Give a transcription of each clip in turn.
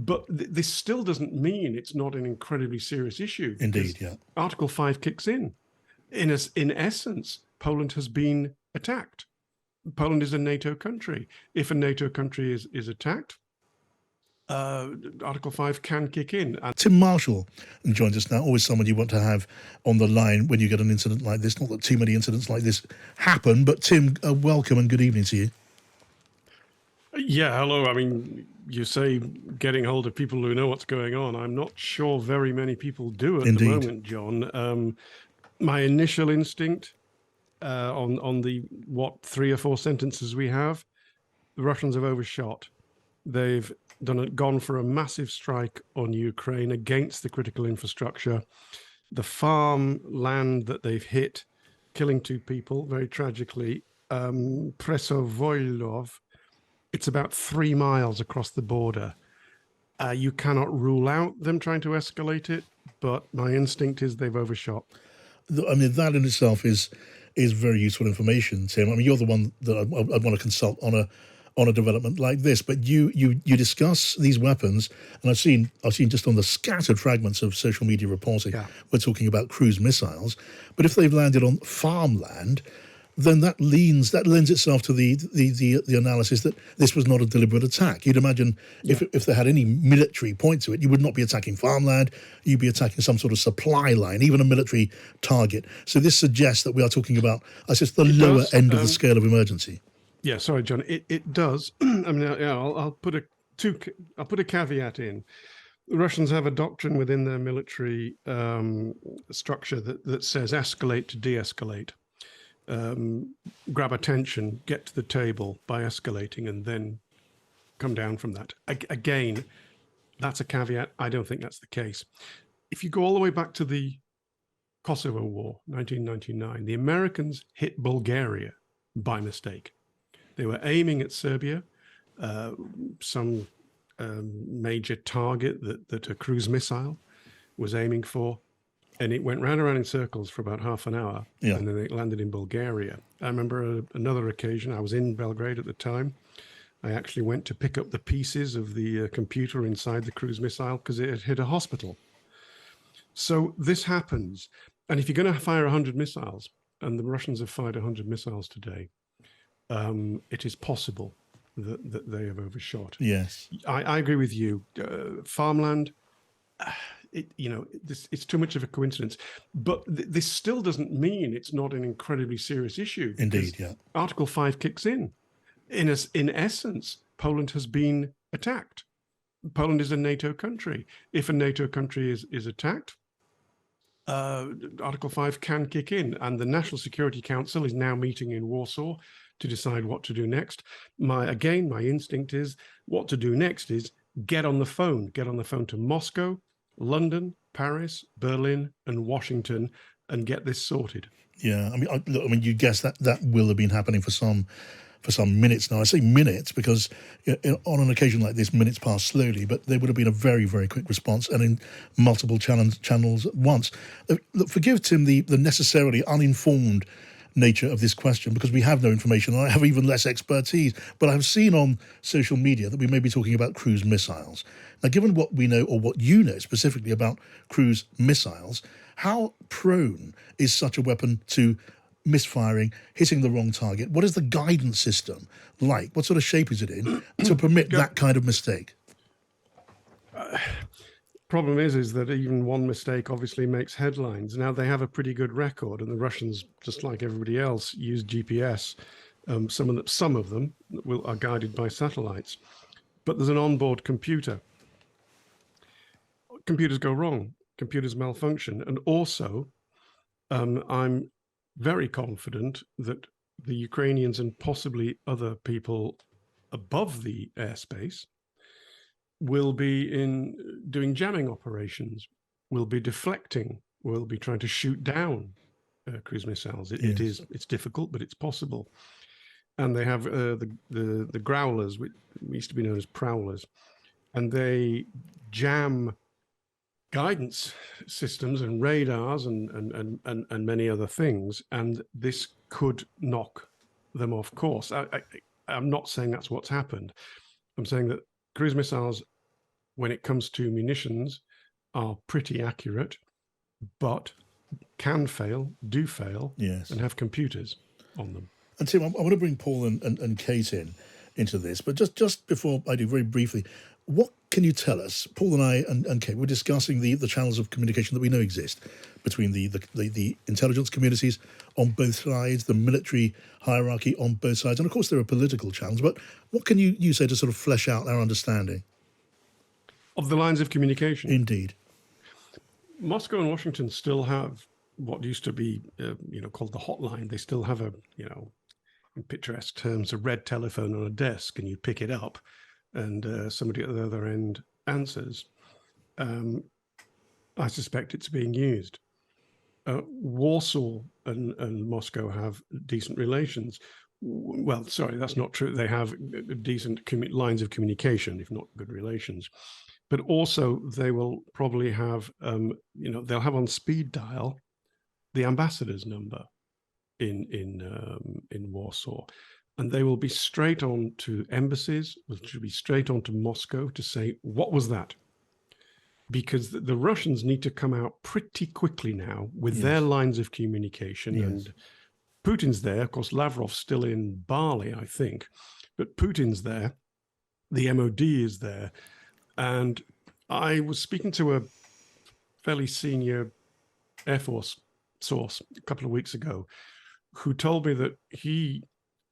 But this still doesn't mean it's not an incredibly serious issue, because Indeed, yeah. Article 5 kicks in. In essence, Poland has been attacked. Poland is a NATO country. If a NATO country is attacked, Article 5 can kick in. And Tim Marshall joins us now, always someone you want to have on the line when you get an incident like this. Not that too many incidents like this happen, but Tim, welcome and good evening to you. yeah, hello. I mean, you say getting hold of people who know what's going on. I'm not sure very many people do at the Indeed. moment, John. My initial instinct on the 3 or 4 sentences we have, the Russians have overshot. They've gone for a massive strike on Ukraine against the critical infrastructure. The farmland that they've hit, killing 2 people very tragically. Presovoilov, it's about 3 miles across the border. You cannot rule out them trying to escalate it, but my instinct is they've overshot. I mean, that in itself is very useful information, Tim. I mean, you're the one that I'd want to consult on a development like this. But you discuss these weapons, and I've seen just on the scattered fragments of social media reporting, we're talking about cruise missiles. But if they've landed on farmland, then that lends itself to the analysis that this was not a deliberate attack. You'd imagine if they had any military point to it, you would not be attacking farmland, you'd be attacking some sort of supply line, even a military target. So this suggests that we are talking about, I suppose, the lower end of the scale of emergency. Yeah, sorry, John. It does. I mean, I'll put a caveat in. The Russians have a doctrine within their military structure that says escalate to de-escalate. Grab attention, get to the table by escalating, and then come down from that. Again, that's a caveat. I don't think that's the case. If you go all the way back to the Kosovo War, 1999, the Americans hit Bulgaria by mistake. They were aiming at Serbia, some major target that a cruise missile was aiming for. And it went round and round in circles for about half an hour, and then it landed in Bulgaria. I remember another occasion, I was in Belgrade at the time. I actually went to pick up the pieces of the computer inside the cruise missile because it had hit a hospital. So this happens. And if you're going to fire 100 missiles, and the Russians have fired 100 missiles today, it is possible that they have overshot. Yes. I agree with you. Farmland, it's too much of a coincidence, but this still doesn't mean it's not an incredibly serious issue. Indeed, yeah. Article 5 kicks in. In essence, Poland has been attacked. Poland is a NATO country. If a NATO country is attacked, Article 5 can kick in, and the National Security Council is now meeting in Warsaw to decide what to do next. My instinct is what to do next is get on the phone to Moscow, London, Paris, Berlin, and Washington, and get this sorted. Yeah, I mean, you guess that will have been happening for some minutes now. I say minutes because on an occasion like this, minutes pass slowly, but there would have been a very, very quick response and in multiple channels at once. Look, forgive Tim the necessarily uninformed nature of this question because we have no information and I have even less expertise, but I've seen on social media that we may be talking about cruise missiles. Now, given what we know or what you know specifically about cruise missiles, how prone is such a weapon to misfiring, hitting the wrong target? What is the guidance system like? What sort of shape is it in to permit that kind of mistake? Problem is that even one mistake obviously makes headlines. Now they have a pretty good record, and the Russians, just like everybody else, use GPS. Some of them are guided by satellites, but there's an onboard computer. Computers go wrong. Computers malfunction, and also, I'm very confident that the Ukrainians and possibly other people above the airspace will be doing jamming operations, will be deflecting, will be trying to shoot down cruise missiles. It's difficult, but it's possible. And they have the growlers, which used to be known as prowlers, and they jam guidance systems and radars and many other things, and this could knock them off course. I'm not saying that's what's happened. I'm saying that cruise missiles when it comes to munitions, are pretty accurate, but can fail, do fail, Yes. and have computers on them. And Tim, I want to bring Paul and Kate into this, but just before I do, very briefly, what can you tell us? Paul and I and Kate were discussing the channels of communication that we know exist between the intelligence communities on both sides, the military hierarchy on both sides, and of course there are political channels. But what can you say to sort of flesh out our understanding? Of the lines of communication, Indeed. Moscow and Washington still have what used to be, called the hotline. They still have a, in picturesque terms, a red telephone on a desk, and you pick it up, and somebody at the other end answers. I suspect it's being used. Warsaw and Moscow have decent relations. Well, sorry, that's not true. They have decent lines of communication, if not good relations. But also, they will probably have, they'll have on speed dial the ambassador's number in Warsaw, and they will be straight on to embassies, which will be straight on to Moscow to say, what was that? Because the Russians need to come out pretty quickly now with Yes. their lines of communication. Yes. And Putin's there. Of course, Lavrov's still in Bali, I think, but Putin's there. The MOD is there. And I was speaking to a fairly senior Air Force source a couple of weeks ago who told me that he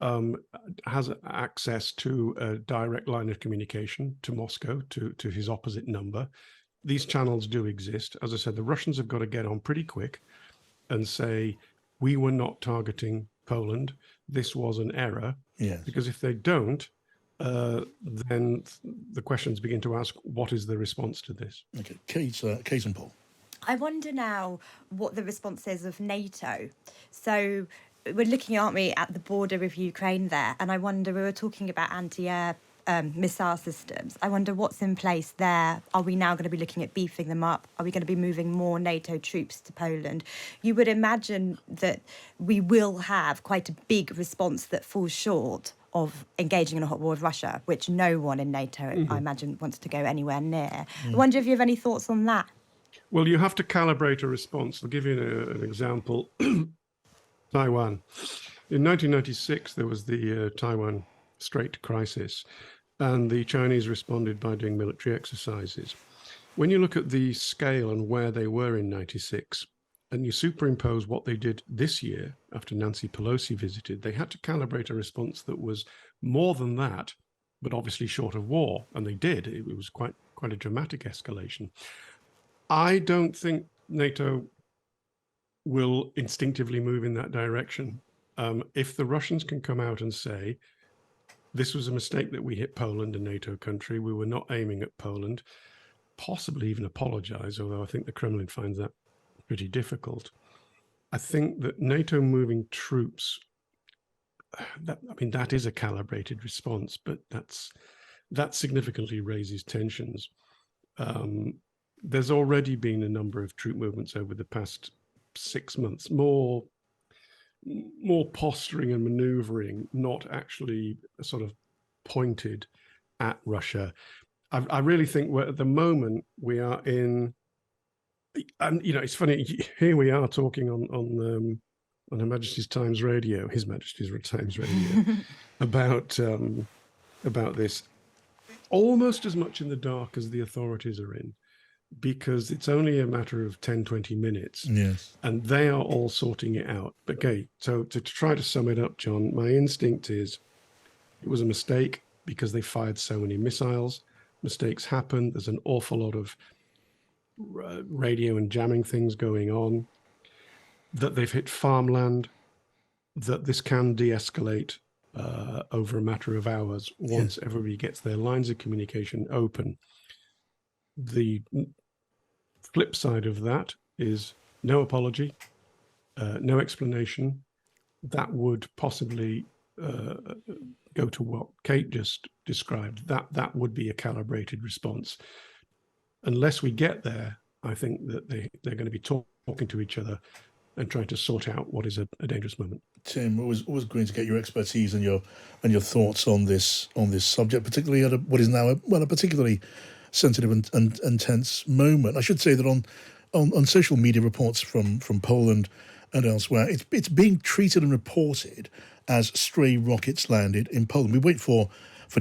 has access to a direct line of communication to Moscow, to his opposite number. These channels do exist. As I said, the Russians have got to get on pretty quick and say, we were not targeting Poland. This was an error. Yes. Because if they don't, then the questions begin to ask, what is the response to this? Okay, Kate and Paul. I wonder now what the response is of NATO. So we're looking, aren't we, at the border with Ukraine there, and I wonder, we were talking about anti-air missile systems. I wonder what's in place there. Are we now going to be looking at beefing them up? Are we going to be moving more NATO troops to Poland? You would imagine that we will have quite a big response that falls short of engaging in a hot war with Russia, which no one in NATO, I imagine, wants to go anywhere near. I wonder if you have any thoughts on that. Well, you have to calibrate a response. I'll give you an example. Taiwan. In 1996, there was the Taiwan Strait crisis, and the Chinese responded by doing military exercises. When you look at the scale and where they were in 96, and you superimpose what they did this year after Nancy Pelosi visited, they had to calibrate a response that was more than that, but obviously short of war. And they did. It was quite a dramatic escalation. I don't think NATO will instinctively move in that direction. If the Russians can come out and say, this was a mistake that we hit Poland, a NATO country, we were not aiming at Poland, possibly even apologize, although I think the Kremlin finds that pretty difficult. I think that NATO moving troops, that is a calibrated response, but that significantly raises tensions. There's already been a number of troop movements over the past 6 months, more posturing and maneuvering, not actually sort of pointed at Russia. I really think at the moment we are in, and it's funny, here we are talking on Her Majesty's Times Radio, His Majesty's Times Radio, about this, almost as much in the dark as the authorities are in, because it's only a matter of 10, 20 minutes. Yes. And they are all sorting it out. Okay, so to try to sum it up, John, my instinct is it was a mistake because they fired so many missiles. Mistakes happen. There's an awful lot of radio and jamming things going on, that they've hit farmland, that this can de-escalate over a matter of hours once everybody gets their lines of communication open. The flip side of that is no apology, no explanation. That would possibly go to what Kate just described. That would be a calibrated response. Unless we get there, I think that they're going to be talking to each other and trying to sort out what is a dangerous moment. Tim, always great to get your expertise and your thoughts on this subject, particularly at what is now a particularly sensitive and tense moment. I should say that on social media reports from Poland and elsewhere, it's being treated and reported as stray rockets landed in Poland. We wait for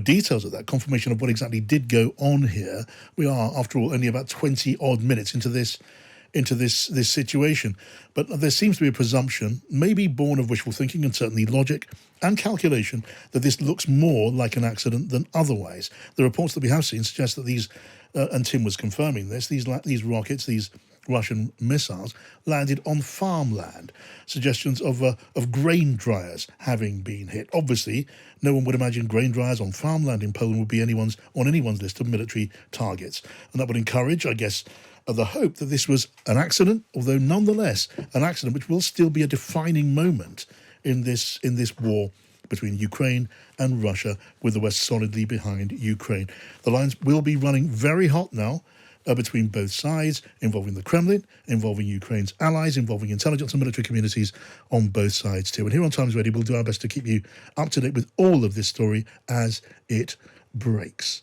details of that, confirmation of what exactly did go on here. We are, after all, only about 20 odd minutes into this situation. But there seems to be a presumption, maybe born of wishful thinking and certainly logic and calculation, that this looks more like an accident than otherwise. The reports that we have seen suggest that these, and Tim was confirming this, these rockets, these Russian missiles, landed on farmland. Suggestions of grain dryers having been hit. Obviously, no one would imagine grain dryers on farmland in Poland would be on anyone's list of military targets. And that would encourage, I guess, the hope that this was an accident, although nonetheless an accident which will still be a defining moment in this war between Ukraine and Russia, with the West solidly behind Ukraine. The lines will be running very hot now between both sides, involving the Kremlin, involving Ukraine's allies, involving intelligence and military communities on both sides too. And here on Times Radio, we'll do our best to keep you up to date with all of this story as it breaks.